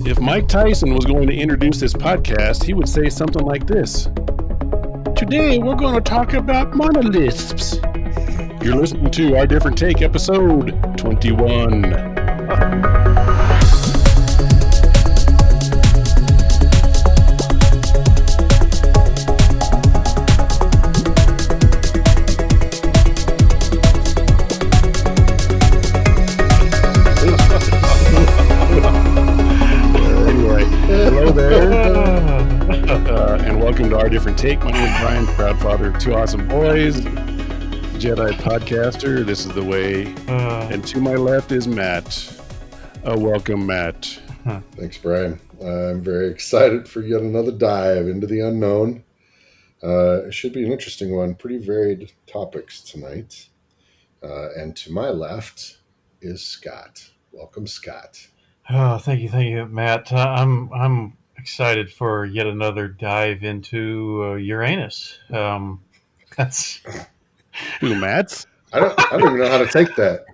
If Mike Tyson was going to introduce this podcast, he would say something like this. Today, we're going to talk about monoliths. You're listening to Our Different Take, episode 21. Hello there, and welcome to Our Different Take. My name is Brian, proud father of two awesome boys, Jedi podcaster. This is the way, and to my left is Matt. Welcome, Matt. Thanks, Brian. I'm very excited for yet another dive into the unknown. It should be an interesting one. Pretty varied topics tonight. And to my left is Scott. Welcome, Scott. Oh, thank you, Matt. I'm excited for yet another dive into Uranus. That's Who, Matt's? I don't even know how to take that.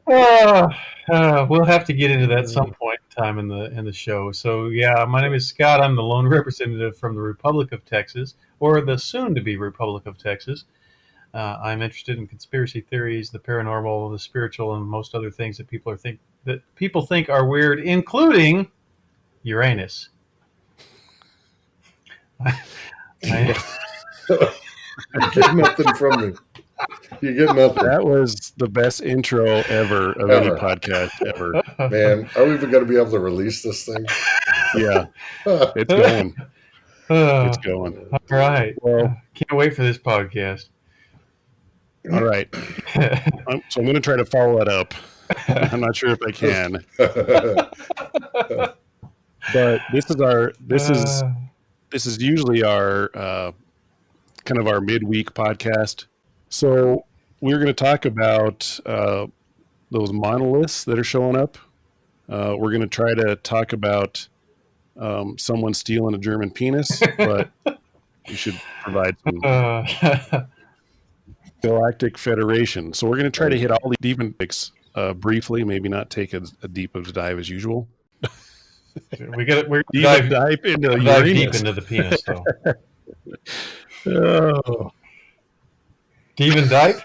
We'll have to get into that some point in time in the show. So yeah, my name is Scott. I'm the lone representative from the Republic of Texas, or the soon-to-be Republic of Texas. I'm interested in conspiracy theories, the paranormal, the spiritual, and most other things that people think are weird, including Uranus. You get nothing from me. You get nothing. That was the best intro ever of any podcast ever. Man, are we even going to be able to release this thing? Yeah, it's going. It's going. All right. Well, can't wait for this podcast. All right. So I'm going to try to follow that up. I'm not sure if I can. But this is usually our kind of our midweek podcast. So we're going to talk about those monoliths that are showing up. We're going to try to talk about someone stealing a German penis, but we should provide some Galactic Federation. So we're going to try to hit all the deep topics briefly, maybe not take as deep of a dive as usual. We're dive into Uranus. Deep into the penis, though. Oh. Deep and dive?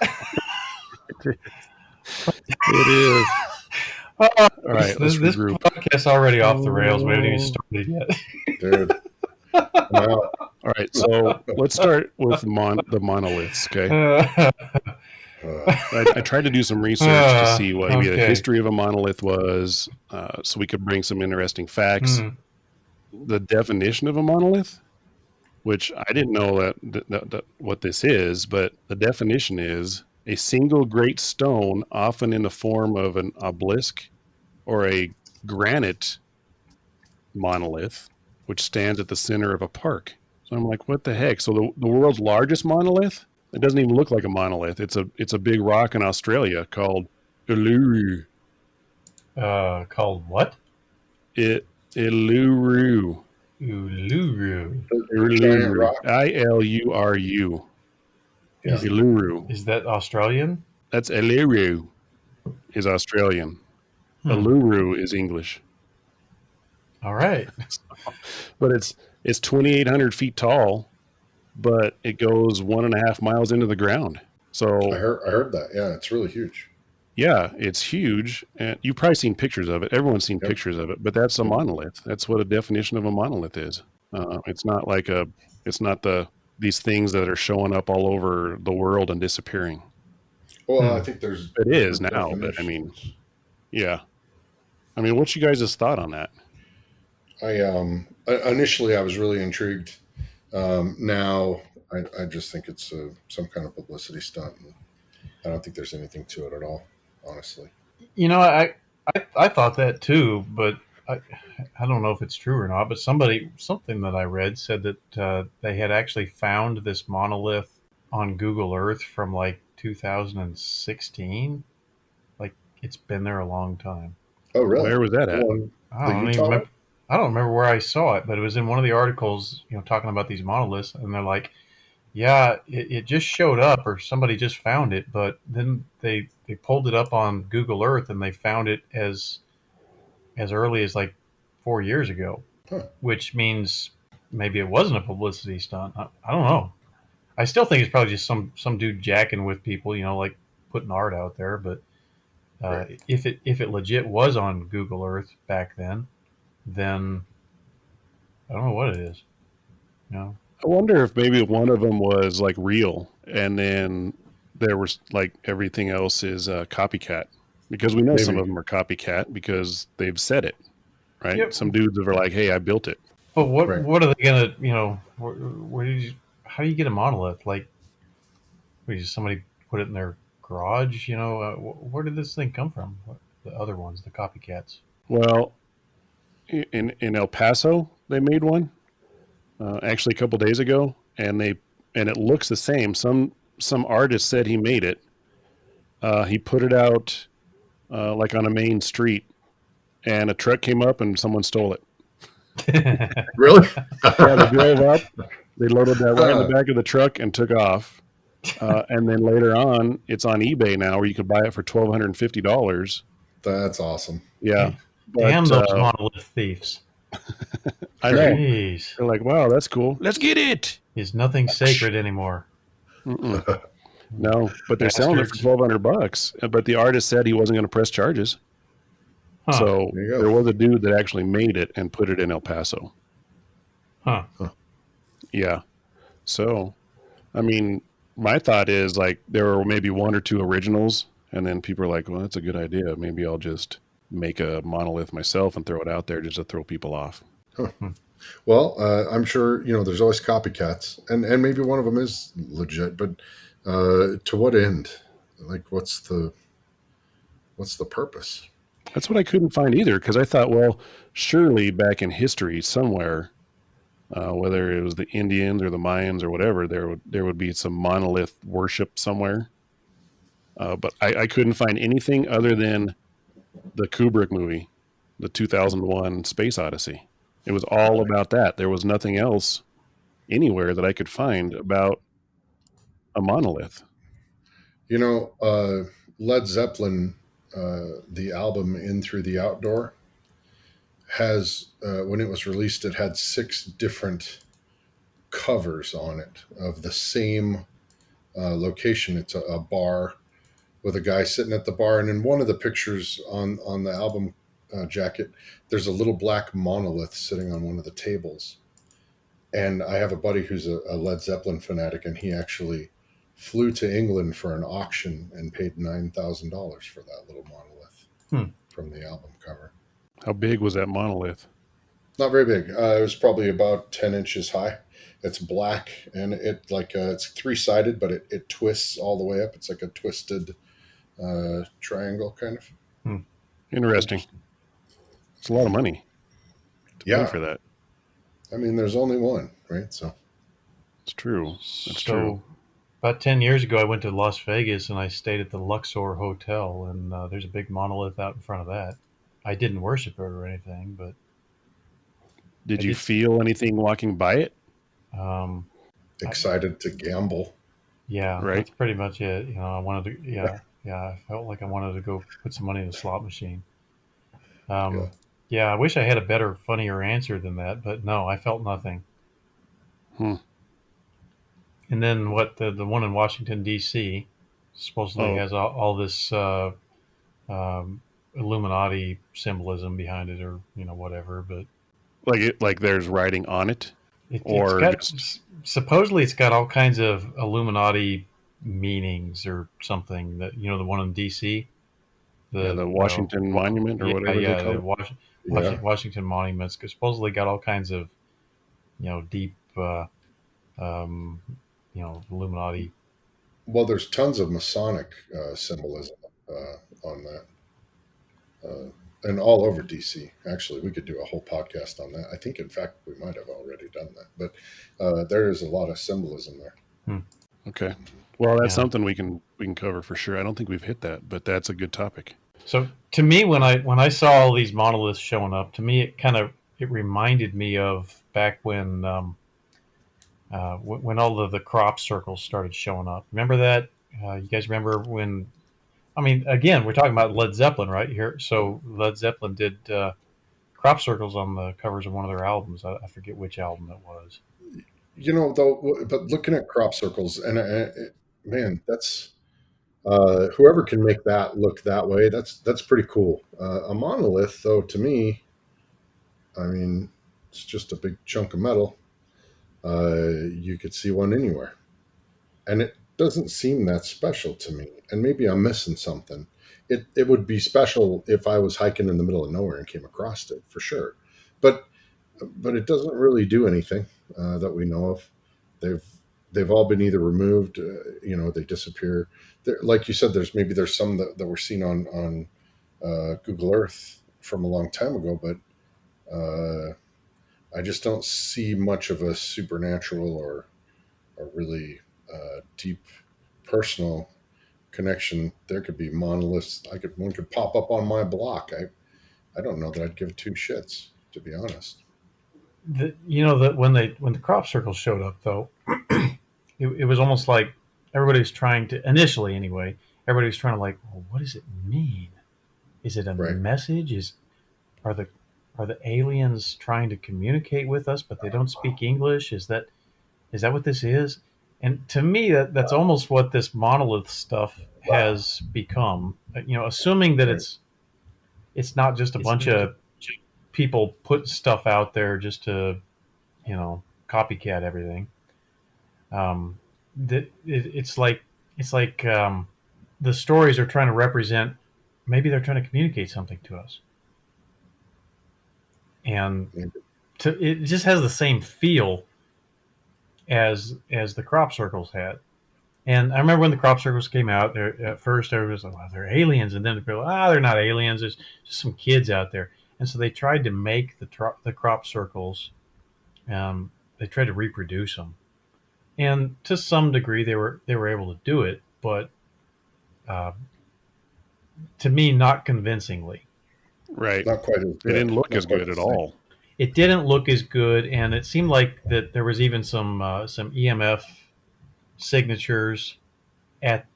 It is. All right, this podcast's already off the rails. We haven't even started yet. Dude. All right, so let's start with the monoliths, okay? I tried to do some research to see what maybe the history of a monolith was, so we could bring some interesting facts. The definition of a monolith, which I didn't know that what this is, but the definition is a single great stone, often in the form of an obelisk or a granite monolith, which stands at the center of a park. So I'm like, what the heck? So the world's largest monolith? It doesn't even look like a monolith. It's a big rock in Australia called Uluru. Called what? Uluru. Uluru. Uluru. Iluru. Yeah. Uluru. Is that Australian? That's Uluru. Is Australian. Uluru is English. All right. But it's 2,800 feet tall, but it goes 1.5 miles into the ground. So I heard that. Yeah, it's really huge. Yeah, it's huge. And you've probably seen pictures of it. Everyone's seen pictures of it, but that's a monolith. That's what a definition of a monolith is. It's not like these things that are showing up all over the world and disappearing. Well, I think it is now, but I mean, yeah. I mean, what's you guys' thought on that? Initially I was really intrigued. Now I just think it's some kind of publicity stunt. I don't think there's anything to it at all, honestly. You know, I thought that too, but I don't know if it's true or not. But something that I read said that they had actually found this monolith on Google Earth from like 2016. Like it's been there a long time. Oh, really? Where was that at? I don't remember where I saw it, but it was in one of the articles, talking about these monoliths, and they're like, yeah, it just showed up, or somebody just found it, but then they pulled it up on Google Earth and they found it as early as like 4 years ago. which means maybe it wasn't a publicity stunt. I don't know. I still think it's probably just some dude jacking with people, like putting art out there. But Right. if it legit was on Google Earth back then I don't know what it is. I wonder if maybe one of them was like real, and then there was like everything else is a copycat, because we know some Maybe. of them are copycat because they've said it, right? Yep. Some dudes are like, "Hey, I built it." But Right. what are they gonna how do you get a monolith? Like, somebody put it in their garage? Where did this thing come from? The other ones, the copycats. Well, in El Paso, they made one actually a couple days ago, and it looks the same. Some artist said he made it. He put it out like on a main street, and a truck came up and someone stole it. Really? Yeah, they drove up, they loaded that right in the back of the truck and took off. And then later on, it's on eBay now, where you could buy it for $1,250. That's awesome. Yeah, Damn but those monolith thieves. I know. Jeez. They're like, "Wow, that's cool. Let's get it." Is nothing sacred anymore. Mm-mm. No, but they're selling it for Bastards. $1,200. But the artist said he wasn't going to press charges. Huh. So There you go. there was a dude that actually made it and put it in El Paso. Huh. Yeah. So, I mean, my thought is like there were maybe one or two originals, and then people are like, "Well, that's a good idea. Maybe I'll just make a monolith myself and throw it out there just to throw people off." Well, I'm sure there's always copycats, and maybe one of them is legit. But to what end? Like, what's the purpose? That's what I couldn't find either, because I thought, well, surely back in history somewhere, whether it was the Indians or the Mayans or whatever, there would be some monolith worship somewhere. But I couldn't find anything other than the Kubrick movie, the 2001 Space Odyssey. It was all about that. There was nothing else anywhere that I could find about a monolith. Led Zeppelin, the album "In Through the Outdoor," has when it was released, it had 6 different covers on it of the same location. It's a bar with a guy sitting at the bar, and in one of the pictures on the album jacket, there's a little black monolith sitting on one of the tables. And I have a buddy who's a Led Zeppelin fanatic, and he actually flew to England for an auction and paid $9,000 for that little monolith from the album cover. How big was that monolith? Not very big. It was probably about 10 inches high. It's black, and it's 3-sided, but it twists all the way up. It's like a twisted triangle kind of. Interesting. It's a lot of money to pay for that. I mean, there's only one, right? So it's true. That's true. About 10 years ago, I went to Las Vegas and I stayed at the Luxor Hotel, and there's a big monolith out in front of that. I didn't worship it or anything, but Did you feel anything walking by it? Excited to gamble. Yeah, right. That's pretty much it. I wanted to. Yeah. I felt like I wanted to go put some money in a slot machine. Yeah, I wish I had a better, funnier answer than that, but no, I felt nothing. And then the one in Washington D.C. supposedly has all this Illuminati symbolism behind it, or whatever. But like there's writing on it, supposedly it's got all kinds of Illuminati meanings or something. That the one in D.C. The Washington Monument or whatever they call it. Washington Monuments supposedly got all kinds of deep Illuminati. Well, there's tons of Masonic symbolism on that, and all over DC. Actually, we could do a whole podcast on that. I think, in fact, we might have already done that. But there is a lot of symbolism there. Okay. Well, that's something we can cover for sure. I don't think we've hit that, but that's a good topic. So to me, when I saw all these monoliths showing up, to me it reminded me of back when all of the crop circles started showing up. Remember that? You guys remember when? I mean, again, we're talking about Led Zeppelin right here. So Led Zeppelin did crop circles on the covers of one of their albums. I forget which album it was. Though, but looking at crop circles, and man, that's whoever can make that look that way. That's pretty cool. A monolith, though, to me, I mean, it's just a big chunk of metal. You could see one anywhere, and it doesn't seem that special to me. And maybe I'm missing something. It would be special if I was hiking in the middle of nowhere and came across it for sure, but it doesn't really do anything that we know of. They've they've all been either removed, they disappear. Like you said, there's some that were seen on Google Earth from a long time ago, but I just don't see much of a supernatural or a really deep personal connection. There could be monoliths. One could pop up on my block. I don't know that I'd give two shits, to be honest. That when the crop circles showed up, though, it was almost like everybody was trying to, initially anyway, everybody was trying to like, well, what does it mean? Is it a Right. message? Are the aliens trying to communicate with us, but they don't speak English? Is that what this is? And to me, that's almost what this monolith stuff has become. Assuming that Right. it's not just a bunch of people put stuff out there just to, copycat everything. It's like the stories are trying to represent. Maybe they're trying to communicate something to us, and it just has the same feel as the crop circles had. And I remember when the crop circles came out, at first everybody was like, well, they're aliens. And then people, they're not aliens. There's just some kids out there. And so they tried to make the crop circles, they tried to reproduce them. And to some degree, they were able to do it, but to me, not convincingly. Right. Not quite as good. They didn't look as good at all. It didn't look as good, and it seemed like that there was even some EMF signatures at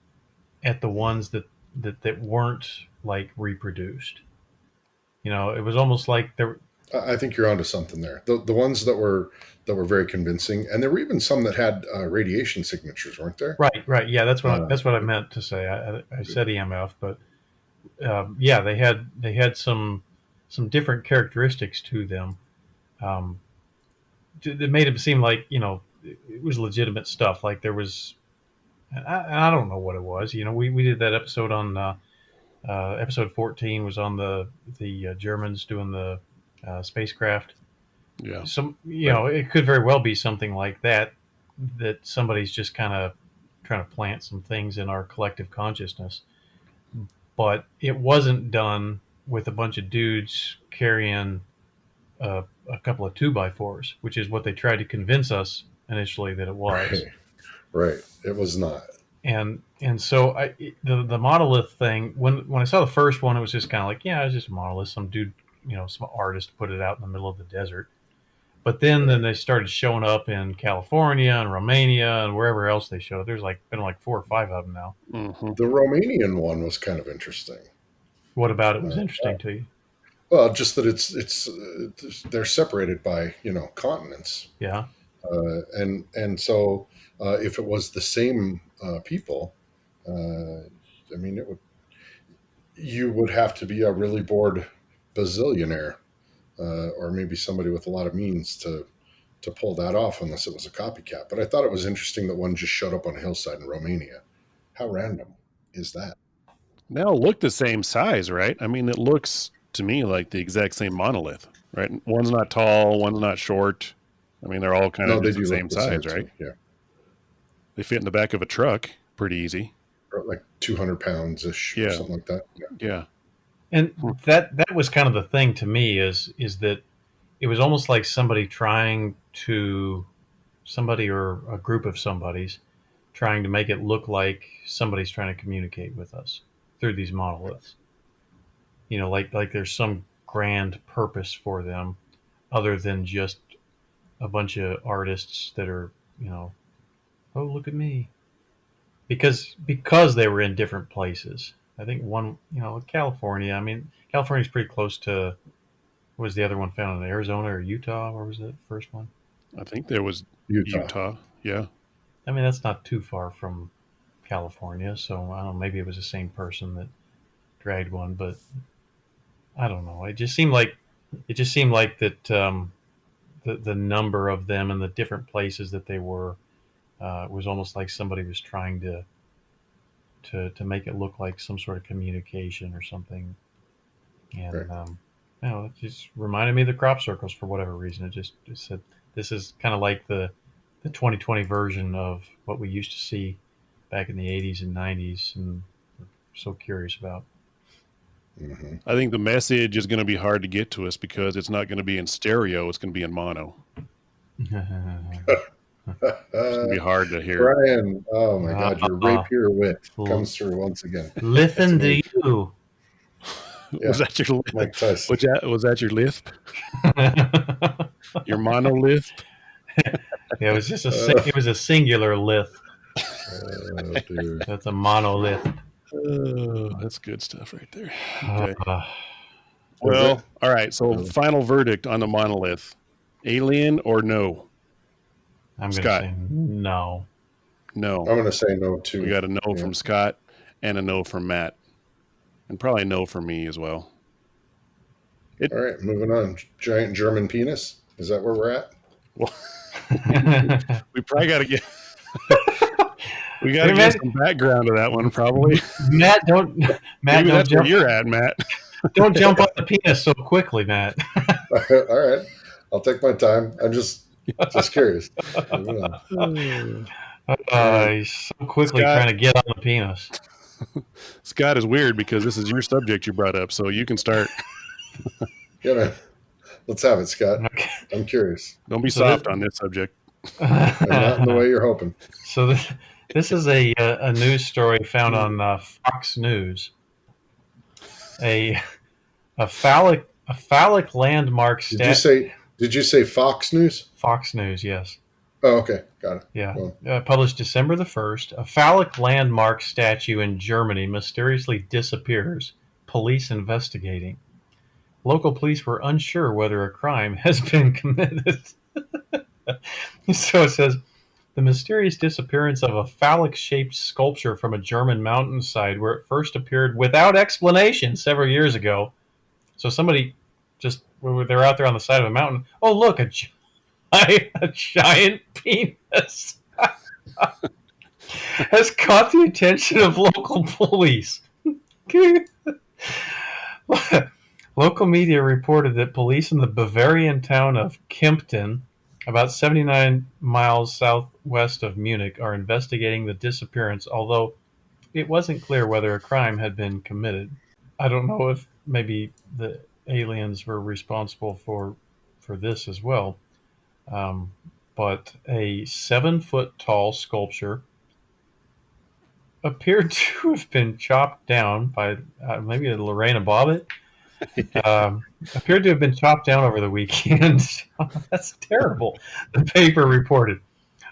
the ones that weren't like reproduced. It was almost like there. I think you're onto something there. The ones that were very convincing, and there were even some that had radiation signatures, weren't there? Right. Yeah, that's what I meant to say. I said EMF, but yeah, they had some different characteristics to them. That made it seem like it was legitimate stuff. Like there was, I don't know what it was. We did that episode on episode 14 was on the Germans doing the spacecraft. Yeah. So it could very well be something like that somebody's just kind of trying to plant some things in our collective consciousness. But it wasn't done with a bunch of dudes carrying a couple of 2x4s, which is what they tried to convince us initially that it was. Right. It was not. And so the monolith thing, when I saw the first one, it was just kind of like, yeah, it was just a monolith. Some dude, some artist put it out in the middle of the desert. But then they started showing up in California and Romania and wherever else they showed. There's been 4 or 5 of them now. Mm-hmm. The Romanian one was kind of interesting. What about it was interesting to you? Well, just that it's they're separated by continents. Yeah. And so if it was the same people, I mean, you would have to be a really bored bazillionaire, or maybe somebody with a lot of means to pull that off, unless it was a copycat. But I thought it was interesting that one just showed up on a hillside in Romania. How random is that? They all look the same size, right? I mean, it looks to me like the exact same monolith, right? One's not tall, one's not short. I mean, they're all kind of the same size, right? Too. Yeah. They fit in the back of a truck pretty easy. Or like 200 pounds ish, or something like that. Yeah. And that was kind of the thing to me is that it was almost like somebody or a group of somebody's trying to make it look like somebody's trying to communicate with us through these monoliths. Like there's some grand purpose for them other than just a bunch of artists that are, oh, look at me. Because they were in different places. I think one, California, I mean, California's pretty close to Was the other one found in Arizona or Utah? Where was the first one? I think there was Utah. Yeah. I mean, that's not too far from California, so I don't know. Maybe it was the same person that dragged one, but I don't know. It just seemed like that the number of them and the different places that they were was almost like somebody was trying to make it look like some sort of communication or something. And Right. it just reminded me of the crop circles for whatever reason. It said this is kind of like the 2020 version of what we used to see back in the 80s and 90s, and we're so curious about. Mm-hmm. I think the message is going to be hard to get to us because it's not going to be in stereo. It's going to be in mono. It's going to be hard to hear. Brian, oh my God, your rapier wit comes through once again. Listen to you. Yeah. Was that your Mike Tyson? was that your lisp? Your monolith? Yeah, it was just it was a singular lith. Oh, dude. That's a monolith. Oh, that's good stuff right there. Okay. Well, all right. So, final verdict on the monolith: alien or no? I'm going to Scott. say no. No. I'm going to say no too. We got a no from Scott and a no from Matt, and probably no from me as well. All right, moving on. Giant German penis. Is that where we're at? Well, we probably got to get. We got to get some background to that one, probably. Matt, don't. Matt, maybe don't that's jump, where you're at, Matt. Don't jump on the penis so quickly, Matt. All right, I'll take my time. I'm just curious. He's so quickly trying to get on the penis. Scott is weird because this is your subject you brought up, so you can start. Yeah, man. Let's have it, Scott. Okay. I'm curious. Don't be soft on this subject. And not in the way you're hoping. So this is a news story found on Fox News. A phallic landmark statue. Did you say Fox News? Fox News, yes. Oh, okay. Got it. Yeah. Published December the 1st. A phallic landmark statue in Germany mysteriously disappears. Police investigating. Local police were unsure whether a crime has been committed. So it says, the mysterious disappearance of a phallic-shaped sculpture from a German mountainside where it first appeared without explanation several years ago. So somebody they're out there on the side of a mountain. Oh, look, a giant penis has caught the attention of local police. Local media reported that police in the Bavarian town of Kempten, about 79 miles southwest of Munich, are investigating the disappearance, although it wasn't clear whether a crime had been committed. I don't know if maybe the aliens were responsible for this as well. But a 7-foot tall sculpture appeared to have been chopped down by maybe Lorena Bobbitt. Appeared to have been chopped down over the weekend. That's terrible. The paper reported.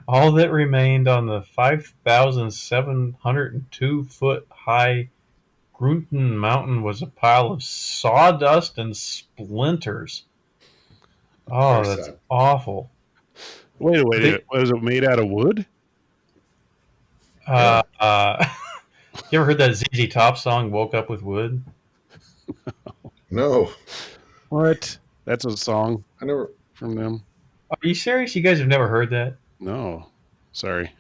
All that remained on the 5,702 foot high Grunten Mountain was a pile of sawdust and splinters. Oh, that's awful. Wait. Was it made out of wood? You ever heard that ZZ Top song, Woke Up With Wood? No. What? That's a song I never from them. Are you serious? You guys have never heard that? No. Sorry.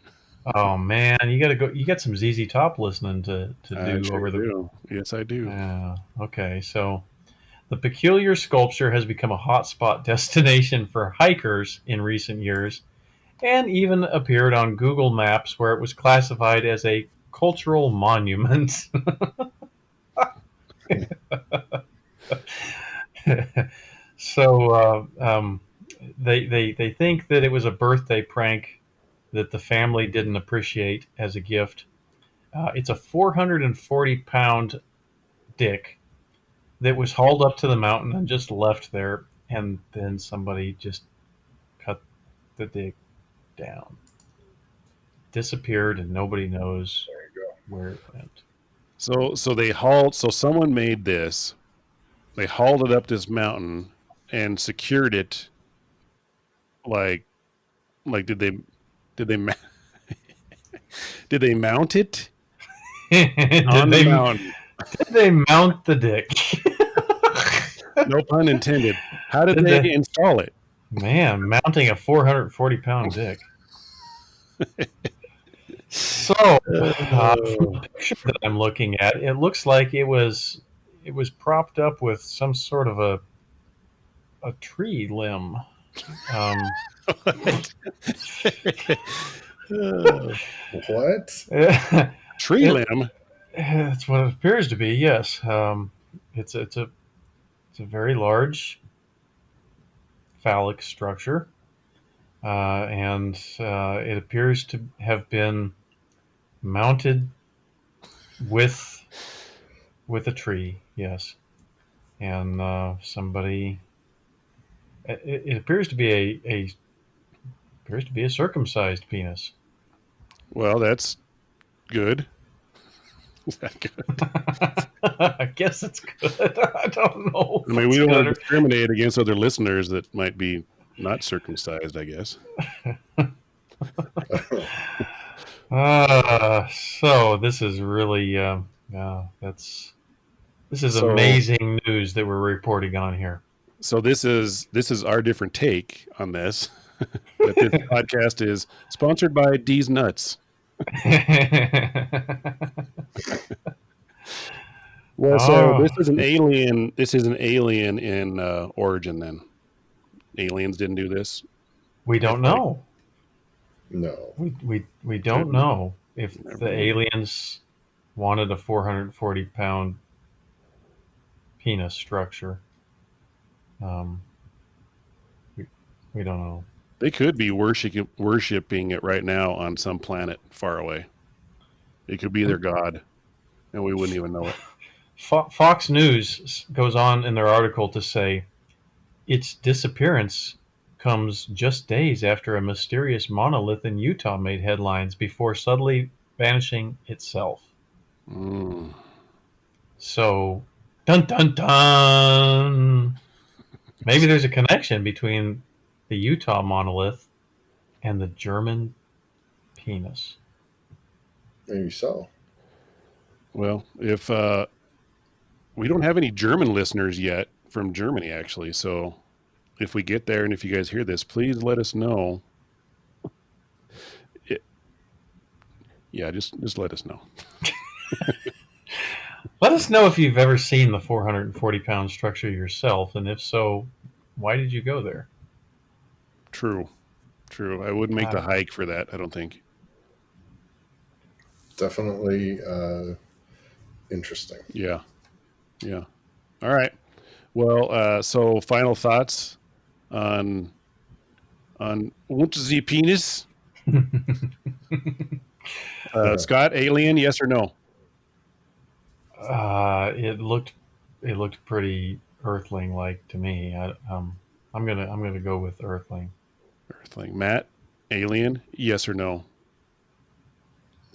Oh man, you gotta go. You got some ZZ Top listening to do over the. Do. Yes, I do. Okay, so the peculiar sculpture has become a hotspot destination for hikers in recent years, and even appeared on Google Maps, where it was classified as a cultural monument. So they think that it was a birthday prank that the family didn't appreciate as a gift. It's a 440-pound dick that was hauled up to the mountain and just left there, and then somebody just cut the dick down. Disappeared, and nobody knows where it went. So someone made this. They hauled it up this mountain, and secured it. Like did they did they mount it on the mountain? Did they mount the dick? No pun intended. How did they install it? Man, mounting a 440-pound dick. So, from the picture that I'm looking at, it looks like it was propped up with some sort of a tree limb. What? Tree limb? That's what it appears to be. Yes, it's a very large phallic structure, and it appears to have been mounted with a tree. Yes, and somebody. It appears to be a circumcised penis. Well, that's good. Is that good? I guess it's good. I don't know. I mean, we don't want to discriminate against other listeners that might be not circumcised, I guess. So this is really this is amazing news that we're reporting on here. So this is our different take on this. That this podcast is sponsored by D's Nuts. Well, so this is an alien. This is an alien in origin. Then aliens didn't do this. We don't know. No, we don't know if the aliens wanted a 440-pound penis structure. We don't know. They could be worshiping it right now on some planet far away. It could be their god, and we wouldn't even know it. Fox News goes on in their article to say its disappearance comes just days after a mysterious monolith in Utah made headlines before suddenly vanishing itself. So, dun dun dun. Maybe there's a connection between the Utah monolith and the German penis. Maybe so. Well, if we don't have any German listeners yet from Germany, actually, so if we get there and if you guys hear this, please let us know. Just let us know. Let us know if you've ever seen the 440-pound structure yourself, and if so, why did you go there? True. I wouldn't make the hike for that, I don't think. Definitely interesting. Yeah. All right. Well, so final thoughts on the penis? Scott, alien, yes or no? It looked pretty Earthling-like to me. I'm gonna go with Earthling. Matt, alien, yes or no?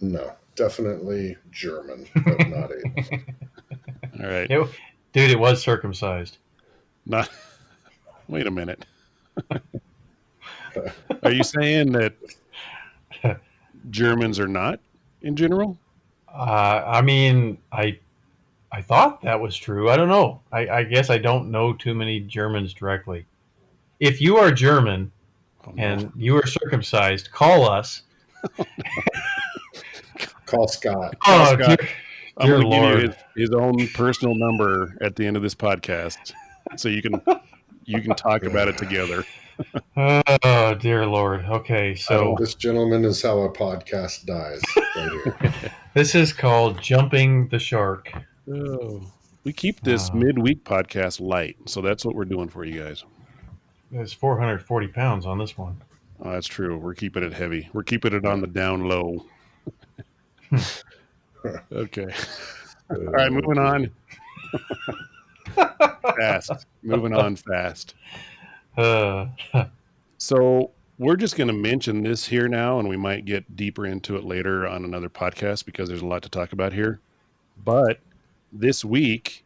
No, definitely German, but not alien. All right, dude, it was circumcised. Not. Wait a minute. Are you saying that Germans are not in general? I mean, I thought that was true. I don't know. I guess I don't know too many Germans directly. If you are German and you are circumcised, call us. Call Scott. Oh, Scott. I'm going to Lord. give you his own personal number at the end of this podcast, so you can talk about it together. Oh, dear Lord. Okay, so this gentleman is how a podcast dies. Right here. This is called Jumping the Shark. Oh, we keep this midweek podcast light, so that's what we're doing for you guys. There's 440 pounds on this one. Oh, that's true. We're keeping it heavy. We're keeping it on the down low. Okay. All right, moving on. Fast. Moving on fast. So we're just going to mention this here now, and we might get deeper into it later on another podcast because there's a lot to talk about here. But this week,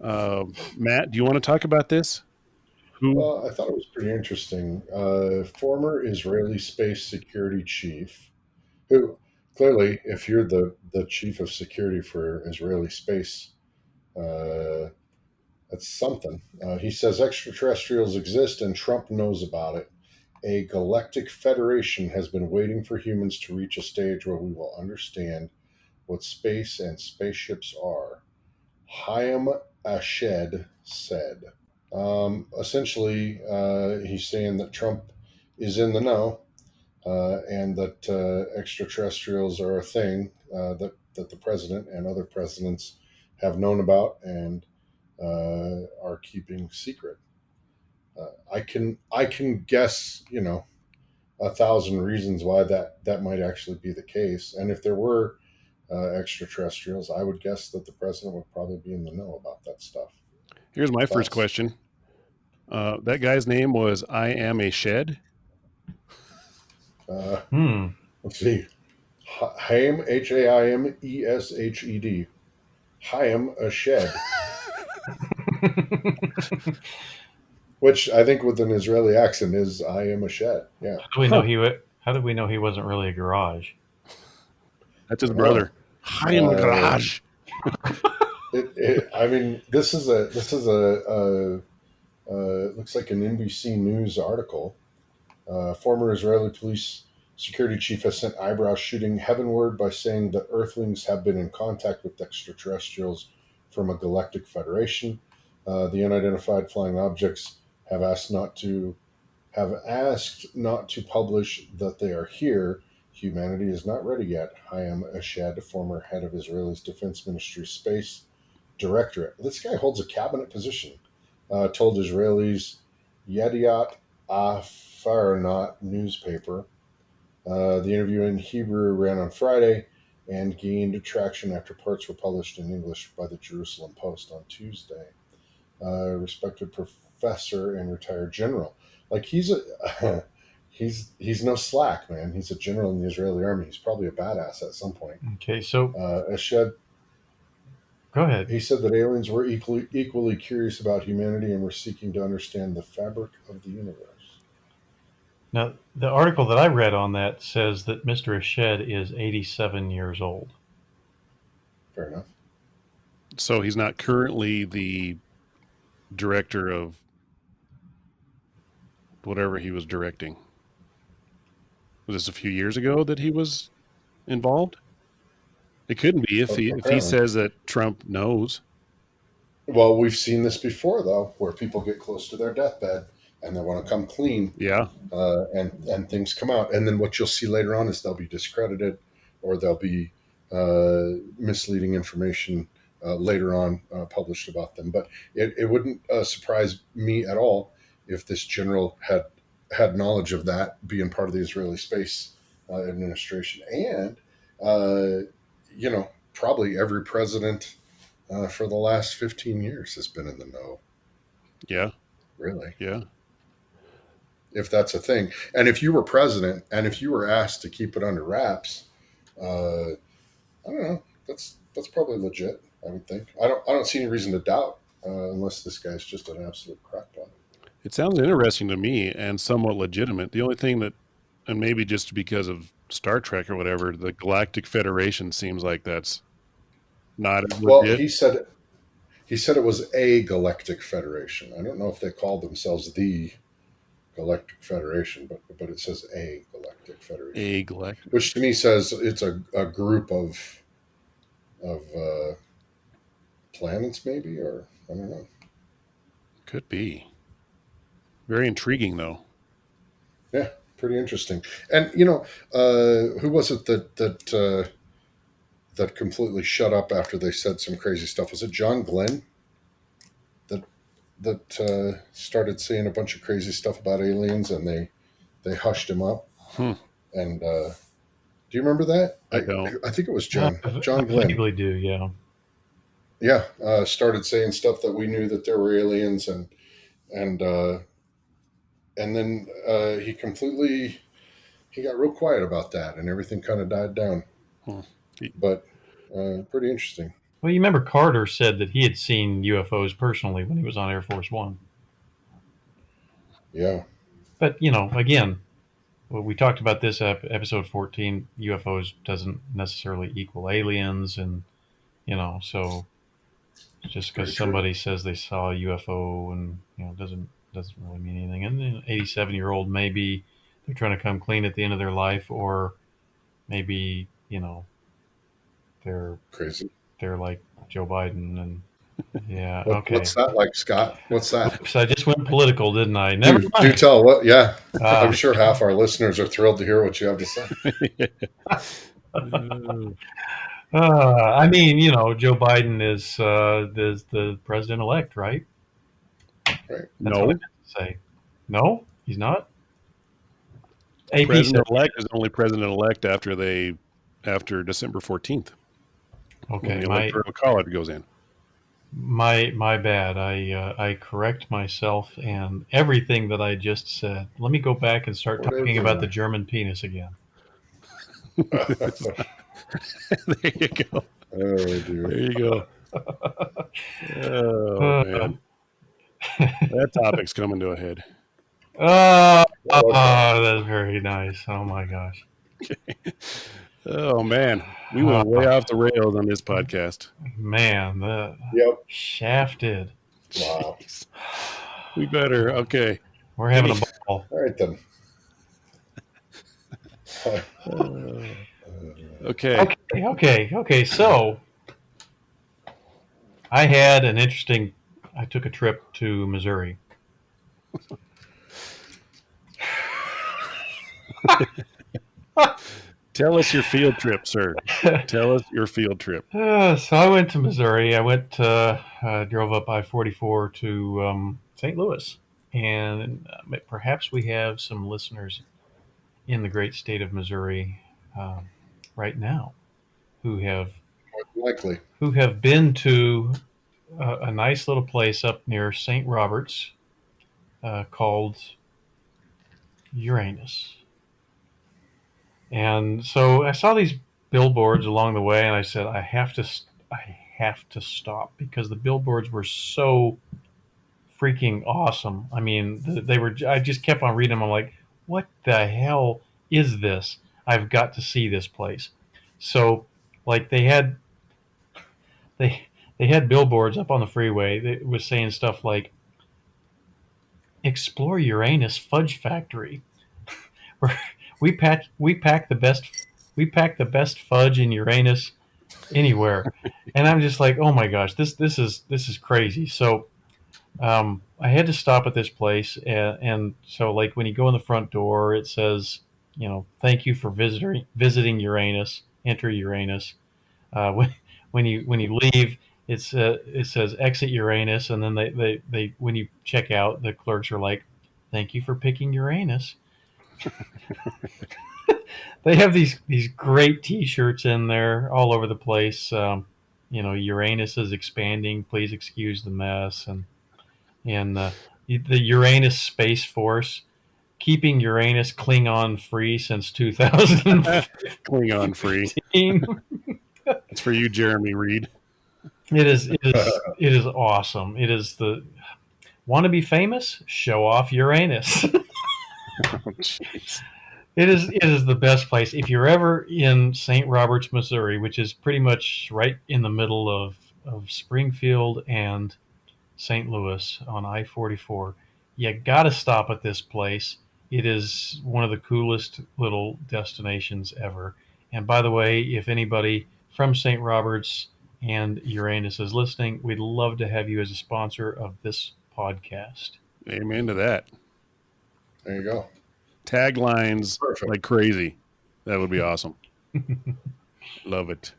Matt, do you want to talk about this? Who? Well, I thought it was pretty interesting. Former Israeli space security chief, who clearly, if you're the chief of security for Israeli space, uh, that's something. He says extraterrestrials exist and Trump knows about it. A galactic federation has been waiting for humans to reach a stage where we will understand what space and spaceships are. Chaim Ashed said. Essentially, he's saying that Trump is in the know and that extraterrestrials are a thing that the president and other presidents have known about and are keeping secret. I can guess, 1,000 reasons why that might actually be the case. And if there were extraterrestrials, I would guess that the president would probably be in the know about that stuff. Here's my first Thoughts? question. That guy's name was I Am a Shed. Uh, let's see. Haim, Haimeshed. Chaim Ashed, which I think with an Israeli accent is I am a shed. Yeah. How do we know How did we know he wasn't really a garage? That's I his don't know. brother. Chaim Garage. I mean, this is a looks like an NBC News article. Former Israeli police security chief has sent eyebrows shooting heavenward by saying that Earthlings have been in contact with extraterrestrials from a galactic federation. The unidentified flying objects have asked not to publish that they are here. Humanity is not ready yet. Chaim Ashed, former head of Israel's Defense Ministry Space Directorate. This guy holds a cabinet position. Told Israelis Yediot Ahronot newspaper. The interview in Hebrew ran on Friday and gained traction after parts were published in English by the Jerusalem Post on Tuesday. Respected professor and retired general. Like he's he's no slack, man. He's a general in the Israeli army. He's probably a badass at some point. Okay, so Ashed, go ahead. he said that aliens were equally curious about humanity and were seeking to understand the fabric of the universe. Now, the article that I read on that says that Mr. Ashed is 87 years old. Fair enough. So he's not currently the director of whatever he was directing. Was this a few years ago that he was involved? It couldn't be if he says that Trump knows. Well, we've seen this before, though, where people get close to their deathbed and they want to come clean. Yeah. And things come out. And then what you'll see later on is they'll be discredited or there'll be misleading information later on published about them. But it wouldn't surprise me at all if this general had knowledge of that, being part of the Israeli Space Administration. And, probably every president for the last 15 years has been in the know. Yeah. Really? Yeah. If that's a thing. And if you were president and if you were asked to keep it under wraps, I don't know. That's probably legit, I would think. I don't see any reason to doubt unless this guy's just an absolute crackpot. It sounds interesting to me and somewhat legitimate. The only thing that, and maybe just because of Star Trek or whatever, the Galactic Federation seems like that's not as legit. Well, he said it was a galactic federation. I don't know if they called themselves the Galactic Federation, but it says a galactic federation. A galactic, which to me says it's a group of planets, maybe, or I don't know. Could be. Very intriguing, though. Yeah, pretty interesting. And who was it that completely shut up after they said some crazy stuff? Was it John Glenn that started saying a bunch of crazy stuff about aliens, and they hushed him up? And do you remember that? I don't. I think it was John I Glenn. vaguely do, yeah. Yeah, started saying stuff that we knew that there were aliens, and then he got real quiet about that, and everything kind of died down. But pretty interesting. Well, you remember Carter said that he had seen UFOs personally when he was on Air Force One. Yeah. But again, well, we talked about this episode 14. UFOs doesn't necessarily equal aliens, and so just because somebody says they saw a UFO and doesn't really mean anything. And an 87-year-old, maybe they're trying to come clean at the end of their life, or maybe they're Crazy. They're like Joe Biden and yeah. What's that like, Scott? What's that? Oops, I just went political, didn't I? Never mind. Do tell. What? Yeah, I'm sure half our listeners are thrilled to hear what you have to say. I mean, Joe Biden is the president-elect, right? Right. That's what I meant to say. No, he's not. President-elect is only president-elect after December 14th. Okay, when the electoral college goes in. My bad. I correct myself and everything that I just said. Let me go back and start talking about the German penis again. There you go. Oh, dear. There you go. Oh, man. That topic's coming to a head. That's very nice. Oh, my gosh. Okay. Oh, man. We went way off the rails on this podcast. Man, shafted. Wow. Jeez. We better. Okay. We're having a ball. All right, then. Okay. So I took a trip to Missouri. Tell us your field trip, sir. Tell us your field trip. So I went to Missouri. I drove up I-44 to St. Louis. And perhaps we have some listeners in the great state of Missouri right now who have been to a nice little place up near St. Roberts called Uranus. And so I saw these billboards along the way, and I said, I have to stop, because the billboards were so freaking awesome. I mean, I just kept on reading them. I'm like, what the hell is this? I've got to see this place. So, like, they had billboards up on the freeway that was saying stuff like, explore Uranus Fudge Factory. We pack the best fudge in Uranus anywhere. And I'm just like, oh my gosh, this is crazy. So I had to stop at this place, and so, like, when you go in the front door, it says, thank you for visiting Uranus. Enter Uranus. When you leave, it says exit Uranus, and then they when you check out, the clerks are like, thank you for picking Uranus. They have these great T-shirts in there all over the place. Uranus is expanding. Please excuse the mess. And the Uranus Space Force, keeping Uranus Klingon free since 2000. Klingon free. It's for you, Jeremy Reed. It is awesome. It is want to be famous? Show off Uranus. Oh, jeez. It is the best place. If you're ever in St. Roberts, Missouri, which is pretty much right in the middle of Springfield and St. Louis on I-44, you got to stop at this place. It is one of the coolest little destinations ever. And by the way, if anybody from St. Roberts and Uranus is listening, we'd love to have you as a sponsor of this podcast. Amen to that. There you go. Taglines Perfect. Like crazy. That would be awesome. Love it.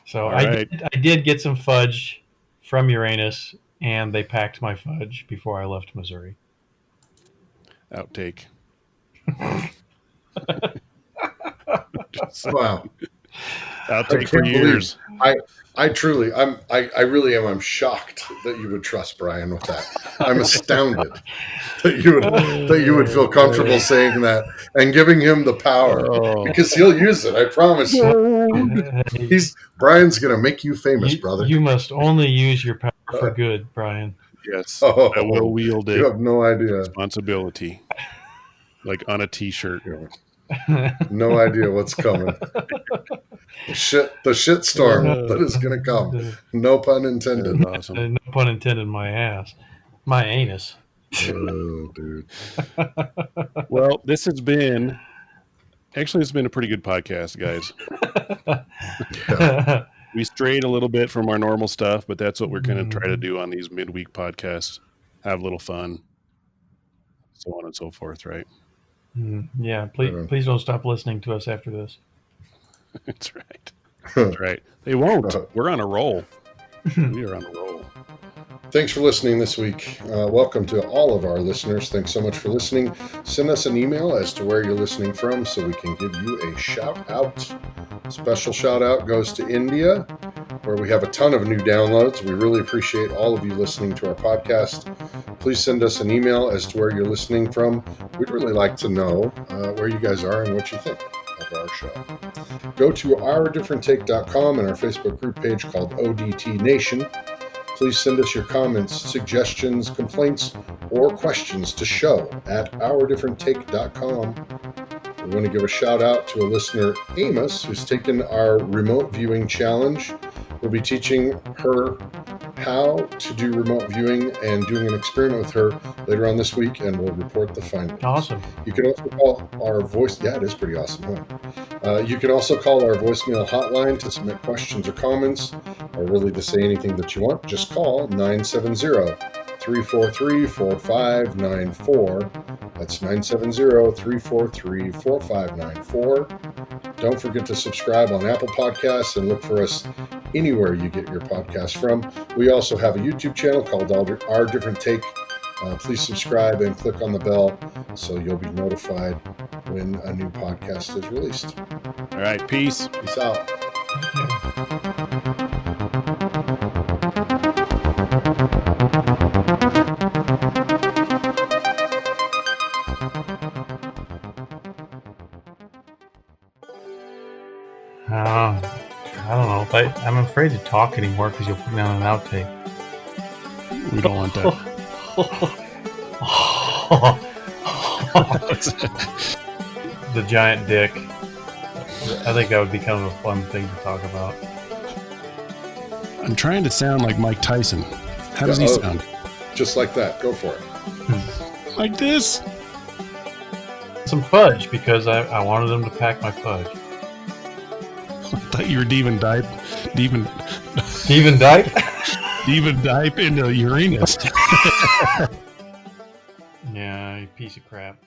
So I did get some fudge from Uranus, and they packed my fudge before I left Missouri. Outtake. Wow. Outtake for years. I really am. I'm shocked that you would trust Brian with that. I'm astounded that you would feel comfortable saying that and giving him the power, because he'll use it. I promise you. Brian's going to make you famous, brother. You must only use your power for good, Brian. Yes, Oh, I will wield it. You have no idea. Responsibility, like on a T-shirt. No idea what's coming. The shit storm that is going to come. No pun intended. That's awesome. No pun intended. My ass, my anus. Oh, dude. Well, this has been it's been a pretty good podcast, guys. Yeah. We strayed a little bit from our normal stuff, but that's what we're going to try to do on these midweek podcasts. Have a little fun, so on and so forth, right? Yeah, please don't stop listening to us after this. That's right. That's right. They won't. We're on a roll. We are on a roll. Thanks for listening this week. Welcome to all of our listeners. Thanks so much for listening. Send us an email as to where you're listening from so we can give you a shout out. Special shout out goes to India, where we have a ton of new downloads. We really appreciate all of you listening to our podcast. Please send us an email as to where you're listening from. We'd really like to know where you guys are and what you think of our show. Go to ourdifferenttake.com and our Facebook group page called ODT Nation. Please send us your comments, suggestions, complaints, or questions to show@ourdifferenttake.com. We want to give a shout out to a listener, Amos, who's taken our remote viewing challenge. We'll be teaching her how to do remote viewing and doing an experiment with her later on this week, and we'll report the findings. Awesome. You can also call our voice. Yeah, it is pretty awesome, huh? You can also call our voicemail hotline to submit questions or comments, or really to say anything that you want. Just call 970-343-4594. That's 970-343-4594. Don't forget to subscribe on Apple Podcasts and look for us anywhere you get your podcast from. We also have a YouTube channel called Our Different Take. Please subscribe and click on the bell so you'll be notified when a new podcast is released. All right, peace. Peace out. I don't know. I'm afraid to talk anymore because you'll put me on an outtake. We don't want that. The giant dick. I think that would be kind of a fun thing to talk about. I'm trying to sound like Mike Tyson. How does he sound? Just like that. Go for it. Like this? Some fudge because I wanted them to pack my fudge. I thought you were Devin Dipe into Uranus. Yeah, you piece of crap.